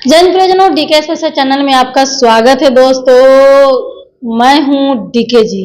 जन प्रियजनों, DK special channel में आपका स्वागत है दोस्तों। मैं हूं डीके जी।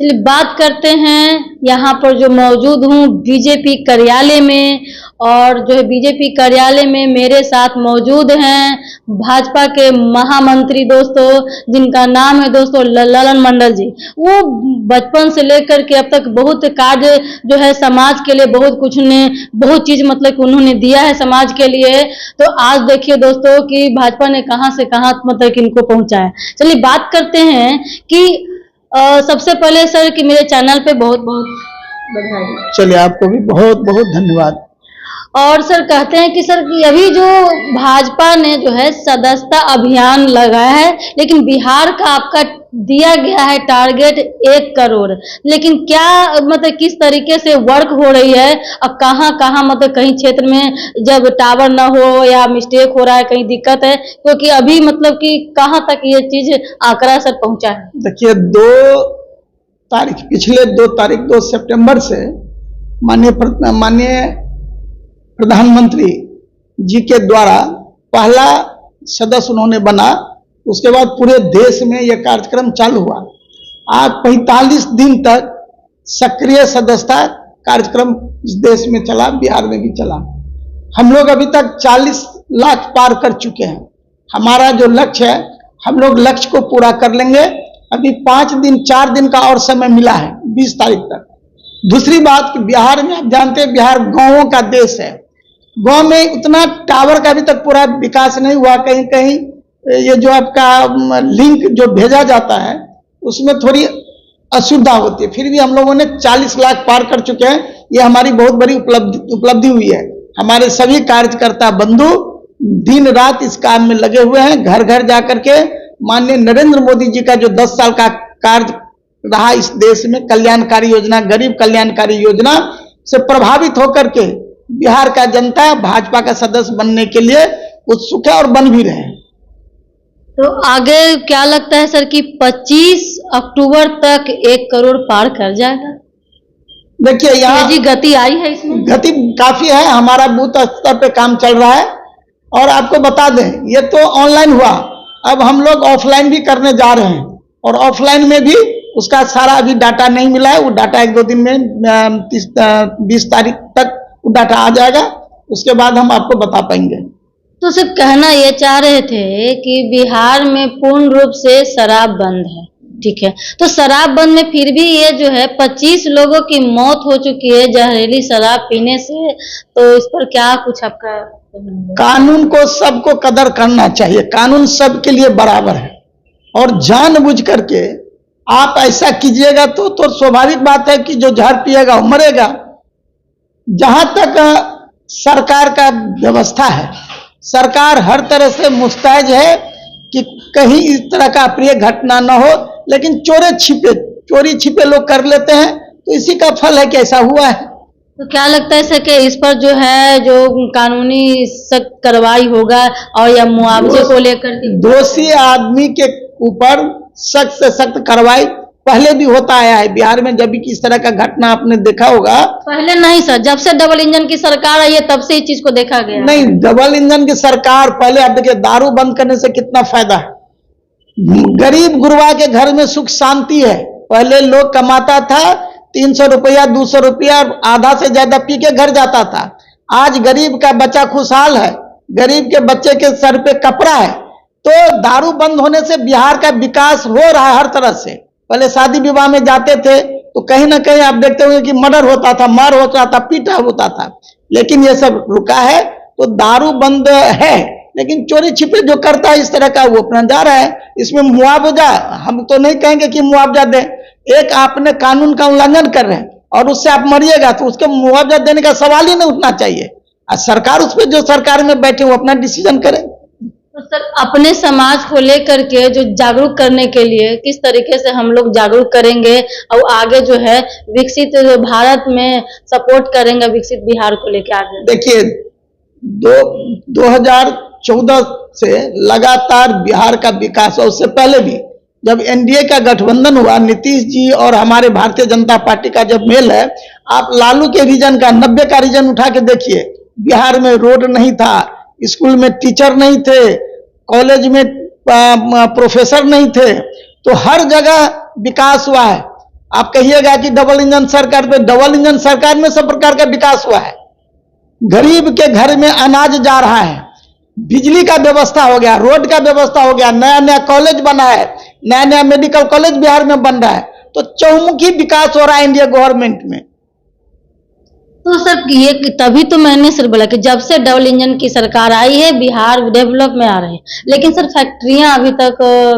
चलिए बात करते हैं यहाँ पर जो मौजूद हूँ बीजेपी कार्यालय में, और जो है बीजेपी कार्यालय में मेरे साथ मौजूद हैं भाजपा के महामंत्री दोस्तों, जिनका नाम है दोस्तों ललन मंडल जी। वो बचपन से लेकर के अब तक बहुत कार्य जो है समाज के लिए बहुत चीज मतलब कि उन्होंने दिया है समाज के लिए। तो आज देखिए दोस्तों कि भाजपा ने कहां से कहां मतलब कि इनको पहुंचा है। चलिए बात करते हैं कि सबसे पहले सर कि मेरे चैनल पे बहुत बहुत बधाई। चलिए आपको भी बहुत बहुत धन्यवाद। और सर कहते हैं कि सर कि अभी जो भाजपा ने जो है सदस्यता अभियान लगाया है, लेकिन बिहार का आपका दिया गया है टारगेट 1 करोड़, लेकिन क्या मतलब किस तरीके से वर्क हो रही है और कहाँ कहाँ मतलब कहीं क्षेत्र में जब टावर ना हो या मिस्टेक हो रहा है, कहीं दिक्कत है, क्योंकि अभी मतलब कि कहाँ तक ये चीज आंकड़ा सर पहुंचा है। देखिए पिछले 2 सितंबर से माननीय प्रधानमंत्री जी के द्वारा पहला सदस्य उन्होंने बना। उसके बाद पूरे देश में यह कार्यक्रम चालू हुआ। आज 45 दिन तक सक्रिय सदस्यता कार्यक्रम इस देश में चला, बिहार में भी चला। हम लोग अभी तक 40 लाख पार कर चुके हैं। हमारा जो लक्ष्य है, हम लोग लक्ष्य को पूरा कर लेंगे। अभी 4 दिन का और समय मिला है, 20 तारीख तक। दूसरी बात कि बिहार में आप जानते हैं बिहार गांवों का देश है। गांव में उतना टावर का अभी तक पूरा विकास नहीं हुआ। कहीं कहीं ये जो आपका लिंक जो भेजा जाता है उसमें थोड़ी असुविधा होती है। फिर भी हम लोगों ने 40 लाख पार कर चुके हैं। ये हमारी बहुत बड़ी उपलब्धि हुई है। हमारे सभी कार्यकर्ता बंधु दिन रात इस काम में लगे हुए हैं। घर घर जाकर के माननीय नरेंद्र मोदी जी का जो 10 साल का कार्य रहा इस देश में, कल्याणकारी योजना, गरीब कल्याणकारी योजना से प्रभावित होकर के बिहार का जनता भाजपा का सदस्य बनने के लिए उत्सुक है और बन भी रहे हैं। तो आगे क्या लगता है सर कि 25 अक्टूबर तक 1 करोड़ पार कर जाएगा? देखिए यहाँ जी गति आई है, इसमें गति काफी है। हमारा बूथ स्तर पे काम चल रहा है। और आपको बता दें, ये तो ऑनलाइन हुआ, अब हम लोग ऑफलाइन भी करने जा रहे हैं। और ऑफलाइन में भी उसका सारा अभी डाटा नहीं मिला है। वो डाटा 1-2 दिन में 20 तारीख तक वो डाटा आ जाएगा। उसके बाद हम आपको बता पाएंगे। तो सिर्फ कहना ये चाह रहे थे कि बिहार में पूर्ण रूप से शराब बंद है, ठीक है। तो शराब बंद में फिर भी ये जो है 25 लोगों की मौत हो चुकी है जहरीली शराब पीने से। तो इस पर क्या कुछ आपका? कानून को सबको कदर करना चाहिए। कानून सबके लिए बराबर है। और जानबूझ करके आप ऐसा कीजिएगा तो स्वाभाविक बात है कि जो जहर पिएगा वो मरेगा। जहां तक सरकार का व्यवस्था है, सरकार हर तरह से मुस्तैद है कि कहीं इस तरह का अप्रिय घटना न हो। लेकिन चोरी छिपे लोग कर लेते हैं, तो इसी का फल है कि ऐसा हुआ है। तो क्या लगता है सर कि इस पर जो है जो कानूनी सख्त कार्रवाई होगा और या मुआवजे को लेकर दोषी आदमी के ऊपर सख्त से सख्त कार्रवाई पहले भी होता आया है। बिहार में जब भी किस तरह का घटना आपने देखा होगा, पहले नहीं सर, जब से डबल इंजन की सरकार आई है तब से इस चीज को देखा गया नहीं। डबल इंजन की सरकार पहले, आप देखिए दारू बंद करने से कितना फायदा है। गरीब गुरबा के घर में सुख शांति है। पहले लोग कमाता था 300 रुपया 200 रुपया, आधा से ज्यादा पी के घर जाता था। आज गरीब का बच्चा खुशहाल है, गरीब के बच्चे के सर पे कपड़ा है। तो दारू बंद होने से बिहार का विकास हो रहा है हर तरह से। पहले शादी विवाह में जाते थे तो कहीं ना कहीं आप देखते होंगे कि मर्डर होता था, मार होता था, पीटा होता था। लेकिन ये सब रुका है। तो दारू बंद है, लेकिन चोरी छिपे जो करता है इस तरह का वो अपना जा रहा है। इसमें मुआवजा हम तो नहीं कहेंगे कि मुआवजा दें। एक आपने कानून का उल्लंघन कर रहे हैं और उससे आप मरिएगा तो उसके मुआवजा देने का सवाल ही नहीं उठना चाहिए। और सरकार उस पर जो सरकार में बैठे वो अपना डिसीजन करे। तो सर अपने समाज को लेकर के जो जागरूक करने के लिए किस तरीके से हम लोग जागरूक करेंगे और आगे जो है विकसित भारत में सपोर्ट करेंगे, विकसित बिहार को लेकर आगे? देखिए 2014 से लगातार बिहार का विकास, और उससे पहले भी जब एनडीए का गठबंधन हुआ, नीतीश जी और हमारे भारतीय जनता पार्टी का जब मेल है, आप लालू के रीजन का 90 का रीजन उठा के देखिए। बिहार में रोड नहीं था, स्कूल में टीचर नहीं थे, कॉलेज में प्रोफेसर नहीं थे, तो हर जगह विकास हुआ है। आप कहिएगा कि डबल इंजन सरकार पे, डबल इंजन सरकार में सब प्रकार का विकास हुआ है। गरीब के घर में अनाज जा रहा है, बिजली का व्यवस्था हो गया, रोड का व्यवस्था हो गया, नया नया कॉलेज बना है, नया नया मेडिकल कॉलेज बिहार में बन रहा है। तो चौमुखी विकास हो रहा है इंडिया गवर्नमेंट में। तो सर ये तभी तो मैंने सर बोला कि जब से डबल इंजन की सरकार आई है बिहार डेवलप में आ रहे हैं, लेकिन सर फैक्ट्रियां अभी तक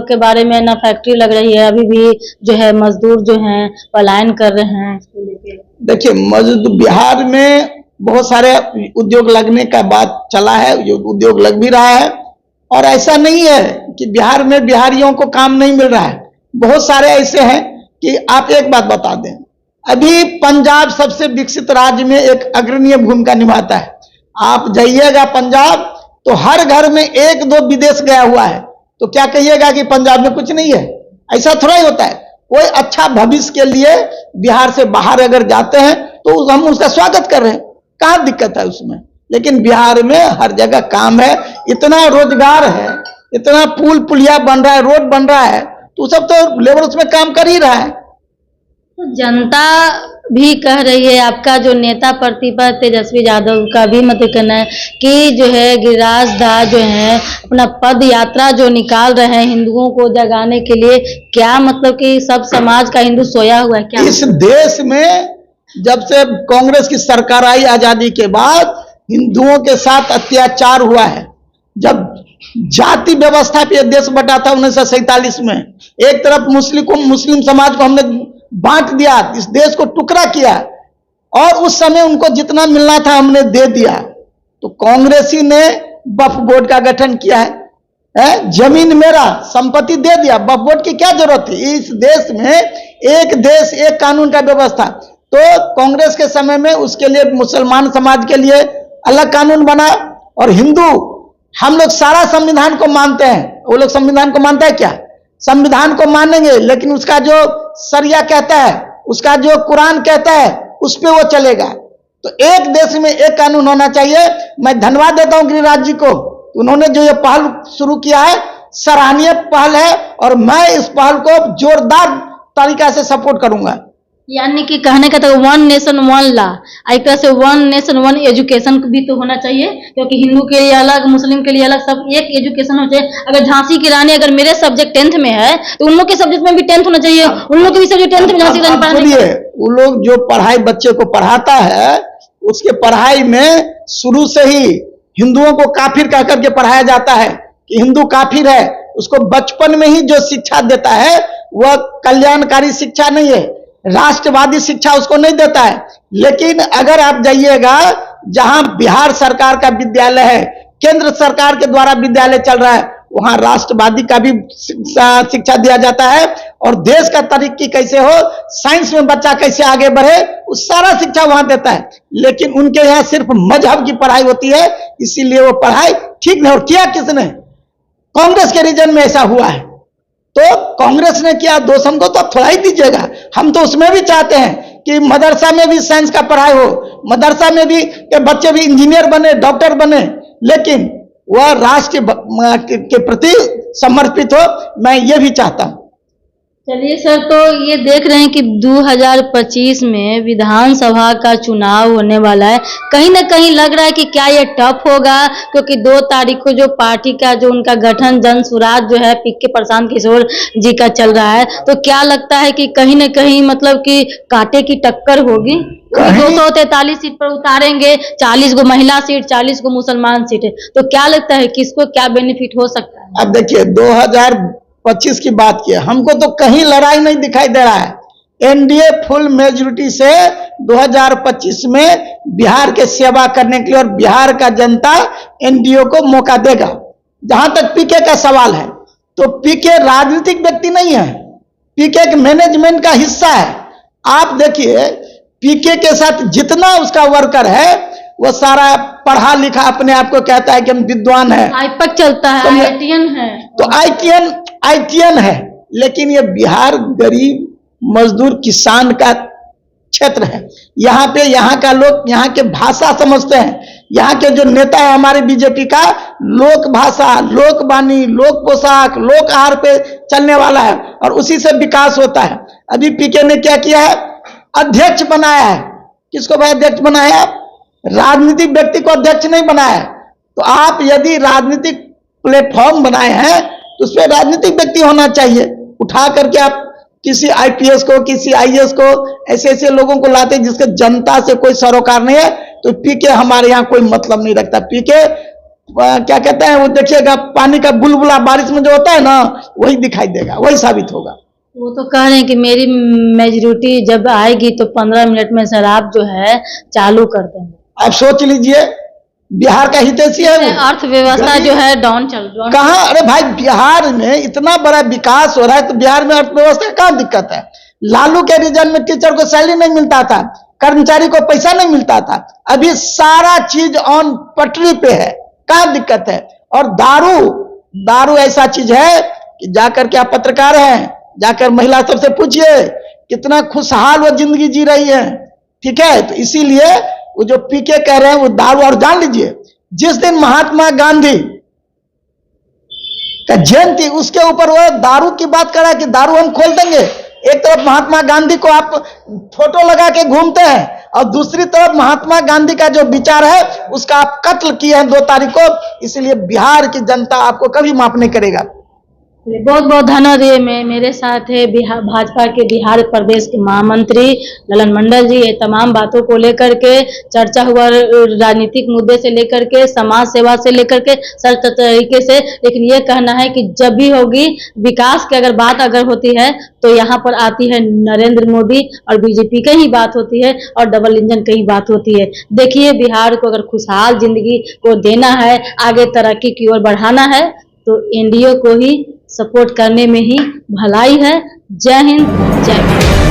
के बारे में ना फैक्ट्री लग रही है, अभी भी जो है मजदूर जो हैं पलायन कर रहे हैं इसको लेके। देखिए, मजदूर बिहार में बहुत सारे उद्योग लगने का बात चला है, उद्योग लग भी रहा है, और ऐसा नहीं है कि बिहार में बिहारियों को काम नहीं मिल रहा है। बहुत सारे ऐसे हैं कि आप एक बात बता दें, अभी पंजाब सबसे विकसित राज्य में एक अग्रणीय भूमिका निभाता है। आप जाइएगा पंजाब तो हर घर में एक दो विदेश गया हुआ है, तो क्या कहिएगा कि पंजाब में कुछ नहीं है? ऐसा थोड़ा ही होता है। कोई अच्छा भविष्य के लिए बिहार से बाहर अगर जाते हैं तो हम उसका स्वागत कर रहे हैं, कहाँ दिक्कत है उसमें। लेकिन बिहार में हर जगह काम है, इतना रोजगार है, इतना पुल पुलिया बन रहा है, रोड बन रहा है, तो सब तो लेबर उसमें काम कर ही रहा है। तो जनता भी कह रही है, आपका जो नेता प्रतिपक्ष तेजस्वी यादव का भी मत कहना है कि जो है गिरिराज दास जो है अपना पद यात्रा जो निकाल रहे हैं हिंदुओं को जगाने के लिए, क्या मतलब कि सब समाज का हिंदू सोया हुआ है क्या? इस देश में जब से कांग्रेस की सरकार आई आजादी के बाद हिंदुओं के साथ अत्याचार हुआ है। जब जाति व्यवस्था पे देश बटा था 1947 में, एक तरफ मुस्लिम समाज को हमने बांट दिया, इस देश को टुकड़ा किया, और उस समय उनको जितना मिलना था हमने दे दिया। तो कांग्रेसी ने वक्फ बोर्ड का गठन किया है, जमीन मेरा संपत्ति दे दिया। वक्फ बोर्ड की क्या जरूरत थी? इस देश में एक देश एक कानून का व्यवस्था। तो कांग्रेस के समय में उसके लिए मुसलमान समाज के लिए अलग कानून बना, और हिंदू हम लोग सारा संविधान को मानते हैं। वो लोग संविधान को मानता है क्या? संविधान को मानेंगे, लेकिन उसका जो शरिया कहता है, उसका जो कुरान कहता है, उस पे वो चलेगा। तो एक देश में एक कानून होना चाहिए। मैं धन्यवाद देता हूं गिरिराज जी को, उन्होंने जो ये पहल शुरू किया है सराहनीय पहल है, और मैं इस पहल को जोरदार तरीका से सपोर्ट करूंगा। यानी कि कहने का तो वन नेशन वन लॉ, एक तरह से वन नेशन वन एजुकेशन भी तो होना चाहिए, क्योंकि हिंदू के लिए अलग, मुस्लिम के लिए अलग, सब एक एजुकेशन होना चाहिए। अगर झांसी की रानी अगर मेरे सब्जेक्ट 10th में है तो उन लोग के सब्जेक्ट में भी 10th होना चाहिए, उन लोग के भी सब्जेक्ट 10th में झांसी की रानी पढ़ाने। वो लोग जो पढ़ाई बच्चे को पढ़ाता है, उसके पढ़ाई में शुरू से ही हिंदुओं को काफिर कह करके पढ़ाया जाता है कि हिंदू काफिर है। उसको बचपन में ही जो शिक्षा देता है वह कल्याणकारी शिक्षा नहीं है, राष्ट्रवादी शिक्षा उसको नहीं देता है। लेकिन अगर आप जाइएगा जहां बिहार सरकार का विद्यालय है, केंद्र सरकार के द्वारा विद्यालय चल रहा है, वहां राष्ट्रवादी का भी शिक्षा दिया जाता है, और देश का तरक्की कैसे हो, साइंस में बच्चा कैसे आगे बढ़े, उस सारा शिक्षा वहां देता है। लेकिन उनके यहाँ सिर्फ मजहब की पढ़ाई होती है, इसीलिए वो पढ़ाई ठीक नहीं। और किया किसने? कांग्रेस के रीजन में ऐसा हुआ है। तो कांग्रेस ने किया, दोष हमको तो थोड़ा ही दीजिएगा। हम तो उसमें भी चाहते हैं कि मदरसा में भी साइंस का पढ़ाई हो, मदरसा में भी के बच्चे भी इंजीनियर बने, डॉक्टर बने, लेकिन वह राष्ट्र के प्रति समर्पित हो। मैं ये भी चाहता हूं। चलिए सर, तो ये देख रहे हैं कि 2025 में विधानसभा का चुनाव होने वाला है, कहीं ना कहीं लग रहा है कि क्या ये टफ होगा, क्योंकि 2 तारीख को जो पार्टी का जो उनका गठन जन स्वराज जो है पीके प्रशांत किशोर जी का चल रहा है, तो क्या लगता है कि कहीं ना कहीं मतलब कि कांटे की टक्कर होगी? 243 सीट पर उतारेंगे, 40 को महिला सीट, 40 को मुसलमान सीट है, तो क्या लगता है किसको क्या बेनिफिट हो सकता है? अब देखिए, 2025 की बात की, हमको तो कहीं लड़ाई नहीं दिखाई दे रहा है। एनडीए फुल मेजॉरिटी से 2025 में बिहार के सेवा करने के लिए, और बिहार का जनता एनडीए को मौका देगा। जहां तक पीके का सवाल है, तो पीके राजनीतिक व्यक्ति नहीं है, पीके के मैनेजमेंट का हिस्सा है। आप देखिए, पीके के साथ जितना उसका वर्कर है वो सारा पढ़ा लिखा अपने आप को कहता है कि हम विद्वान है, आईपक चलता है, आईटीएन है, तो आईटीएन है। लेकिन ये बिहार गरीब मजदूर किसान का क्षेत्र है। यहाँ पे यहाँ का लोग यहाँ के भाषा समझते हैं, यहाँ के जो नेता है हमारे बीजेपी का, लोक भाषा, लोक वाणी, लोक पोशाक, लोक आहार पे चलने वाला है और उसी से विकास होता है। अभी पीके ने क्या किया है, अध्यक्ष बनाया है। किसको भाई अध्यक्ष बनाया है? राजनीतिक व्यक्ति को अध्यक्ष नहीं बनाया है। तो आप यदि राजनीतिक प्लेटफॉर्म बनाए हैं तो उसमें राजनीतिक व्यक्ति होना चाहिए। उठा करके आप किसी आईपीएस को, किसी आईएएस को, ऐसे ऐसे लोगों को लाते जिसके जनता से कोई सरोकार नहीं है, तो पीके हमारे यहाँ कोई मतलब नहीं रखता। पीके क्या कहते हैं, वो देखिएगा पानी का बुलबुला बारिश में जो होता है ना, वही दिखाई देगा, वही साबित होगा। वो तो कह रहे हैं कि मेरी मेजोरिटी जब आएगी तो 15 मिनट में शराब जो है चालू कर देंगे। आप सोच लीजिए, बिहार का हितैषी है वो, अर्थव्यवस्था जो है डाउन चल रहा है। कहाँ, अरे भाई बिहार में इतना बड़ा विकास हो रहा है तो बिहार में अर्थव्यवस्था का कहाँ दिक्कत है? लालू के रीजन में टीचर को सैलरी नहीं मिलता था, कर्मचारी को पैसा नहीं मिलता था, अभी सारा चीज ऑन पटरी पे है, कहाँ दिक्कत है? और दारू ऐसा चीज है कि जाकर के आप पत्रकार हैं, जाकर महिला सबसे पूछिए कितना खुशहाल वो जिंदगी जी रही है। ठीक है, तो इसीलिए वो जो पीके कह रहे हैं वो दारू, और जान लीजिए जिस दिन महात्मा गांधी का जयंती, उसके ऊपर वो दारू की बात कर रहा है कि दारू हम खोल देंगे। एक तरफ महात्मा गांधी को आप फोटो लगा के घूमते हैं और दूसरी तरफ महात्मा गांधी का जो विचार है उसका आप कत्ल किए हैं 2 तारीख को। इसलिए बिहार की जनता आपको कभी माफ नहीं करेगा। बहुत बहुत धन्यवाद। ये मेरे साथ है भाजपा के बिहार प्रदेश के महामंत्री ललन मंडल जी। ये तमाम बातों को लेकर के चर्चा हुआ, राजनीतिक मुद्दे से लेकर के समाज सेवा से लेकर के सर तरीके से। लेकिन ये कहना है कि जब भी होगी विकास की अगर बात होती है तो यहाँ पर आती है नरेंद्र मोदी और बीजेपी की ही बात होती है और डबल इंजन की ही बात होती है। देखिए, बिहार को अगर खुशहाल जिंदगी को देना है, आगे तरक्की की ओर बढ़ाना है तो एनडीए को ही सपोर्ट करने में ही भलाई है। जय हिंद, जय भारत।